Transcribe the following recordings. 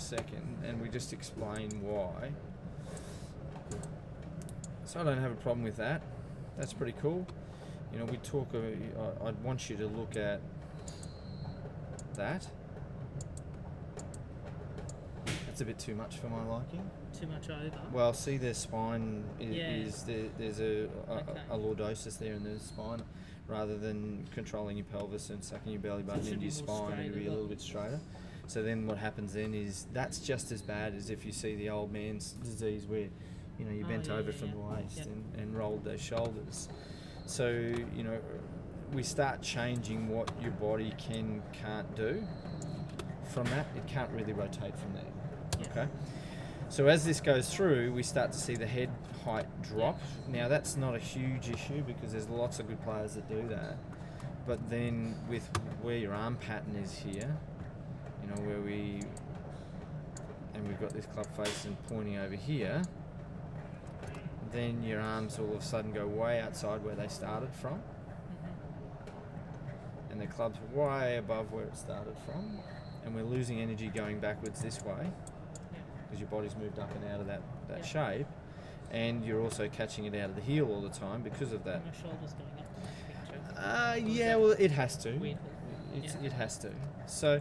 second, and we just explain why. So I don't have a problem with that. That's pretty cool. You know, we talk. I'd want you to look at that. That's a bit too much for my liking. Too much over. Well, see, their spine is there's a lordosis there in the spine, rather than controlling your pelvis and sucking your belly button into your spine. It'll be a little bit straighter. So then what happens then is that's just as bad as if you see the old man's disease where, you know, you bent over from the waist and rolled those shoulders. So, you know, we start changing what your body can't do. From that, it can't really rotate from there. Okay? So as this goes through, we start to see the head height drop. Now that's not a huge issue because there's lots of good players that do that. But then with where your arm pattern is here, you know, where we've got this club face and pointing over here, then your arms all of a sudden go way outside where they started from. And the club's way above where it started from. And we're losing energy going backwards this way because your body's moved up and out of that shape. And you're also catching it out of the heel all the time because of that. And my shoulder's going up in that picture. Yeah, well, it has to. Weirdly. It has to. So,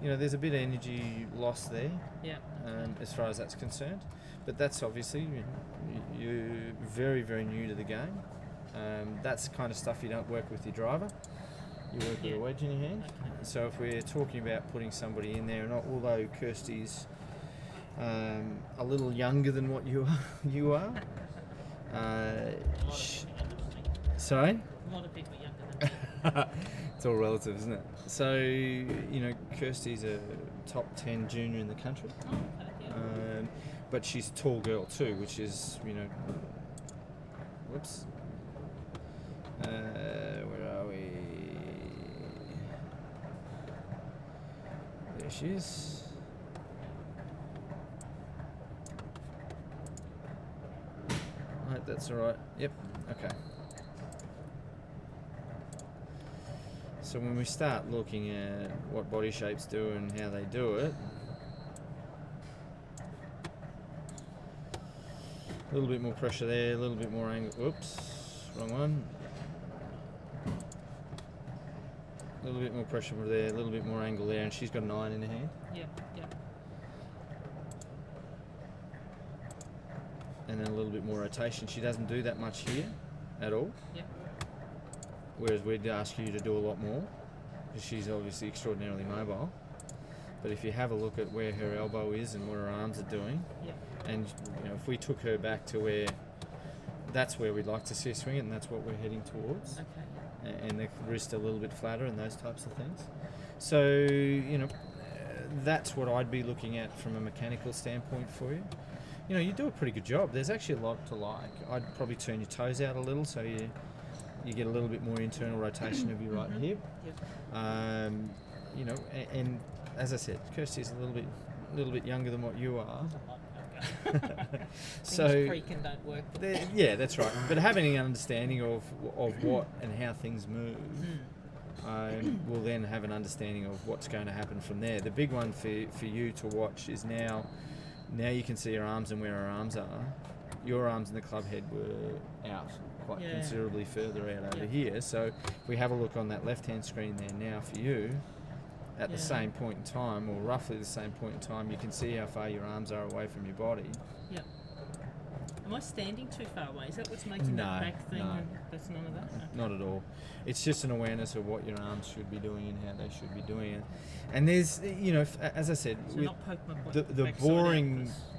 you know, there's a bit of energy loss there. As far as that's concerned. But that's obviously, you're very, very new to the game. That's the kind of stuff you don't work with your driver. You work with a wedge in your hand. Okay. So if we're talking about putting somebody in there, and although Kirsty's a little younger than what you are. Sorry? A lot of people younger than me. It's all relative, isn't it? So, you know, Kirsty's a top 10 junior in the country. Oh, okay, yeah. But she's a tall girl too, which is, you know... Whoops. Where are we? There she is. Right, that's all right. Yep, okay. So when we start looking at what body shapes do and how they do it, a little bit more pressure there, a little bit more angle. Oops, wrong one. A little bit more pressure there, a little bit more angle there, and she's got a 9 in her hand. Yep. And then a little bit more rotation. She doesn't do that much here at all. Yep. Whereas we'd ask you to do a lot more, because she's obviously extraordinarily mobile. But if you have a look at where her elbow is and what her arms are doing, and you know, if we took her back to where that's where we'd like to see her swing it, and that's what we're heading towards. Okay. And the wrist a little bit flatter and those types of things. So, you know, that's what I'd be looking at from a mechanical standpoint for you. You know, you do a pretty good job. There's actually a lot to like. I'd probably turn your toes out a little so you get a little bit more internal rotation of your right hip. Yep. You know, and as I said, Kirsty's a little bit younger than what you are. So things creak and don't work. Yeah, that's right. But having an understanding of what and how things move, we'll then have an understanding of what's going to happen from there. The big one for you to watch is now you can see her arms and where her arms are. Your arms in the club head were out quite considerably further out over here. So if we have a look on that left-hand screen there now for you, at the same point in time, or roughly the same point in time, you can see how far your arms are away from your body. Yeah. Am I standing too far away? Is that what's making that back thing? No. That's none of that? Okay. Not at all. It's just an awareness of what your arms should be doing and how they should be doing it. And there's, you know, as I said, So with not poke my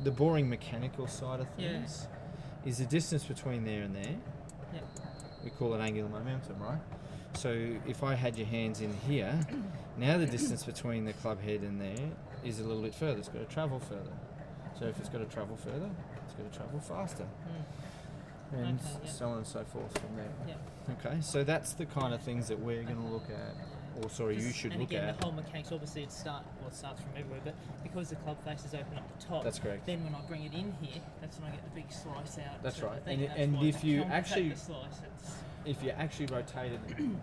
the boring mechanical side of things is the distance between there and there. Yeah. We call it angular momentum, right? So if I had your hands in here, now the distance between the club head and there is a little bit further. It's got to travel further. So if it's got to travel further, it's got to travel faster. And so on and so forth from there. Yeah. Okay, so that's the kind of things that we're going to look at you should and look again, at. the whole mechanics, obviously it starts from everywhere, but because the club faces open up the top, That's correct. then when I bring it in here, that's when I get the big slice out. That's sort of right. thing, that's And why if you Tom actually- take the slice, it's, If you actually rotated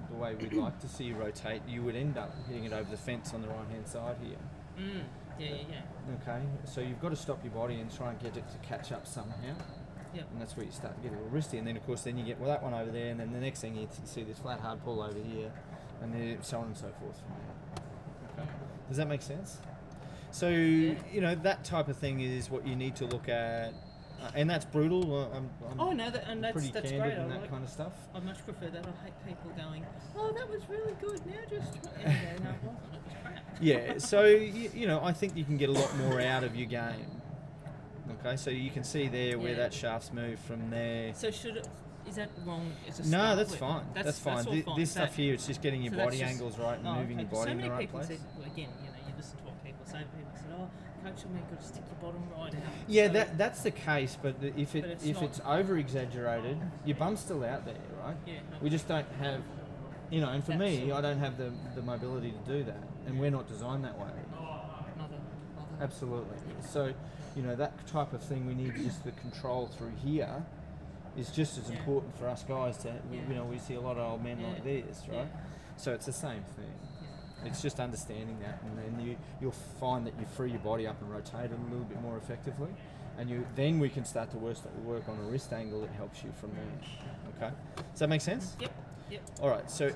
the way we'd like to see you rotate, you would end up hitting it over the fence on the right-hand side here. yeah. Okay, so you've got to stop your body and try and get it to catch up somehow. Yep. And that's where you start to get a little wristy, and then of course then you get that one over there, and then the next thing you see this flat hard pull over here, and then so on and so forth from there. Okay. Does that make sense? So that type of thing is what you need to look at, and that's brutal. I'm that's pretty that's candid great. and I that kind of stuff. I much prefer that. I hate people going, "Oh, that was really good." Now just no, it wasn't. It was crap. Yeah, so I think you can get a lot more out of your game. Okay, so you can see there where that shaft's moved from there. So is that wrong as a No, start that's with? fine. That's fine. all fine. This stuff here, it's just getting your so body that's just- angles right and moving your body in the right people place. said, well, again, you listen to what people say. People said, "Oh, coach, you've got to stick your bottom right out." Yeah, So- that's the case, but if it's over exaggerated, your bum's still out there, right? Yeah. We just don't have, and for me, I don't have the mobility to do that, and we're not designed that way. Another. Absolutely. So, that type of thing we need just the control through here is just as important for us guys to, we see a lot of old men like this, right? Yeah. So it's the same thing. It's just understanding that, and then you'll find that you free your body up and rotate it a little bit more effectively, and then we can start to work on a wrist angle that helps you from there. Okay, does that make sense? Yep. All right. So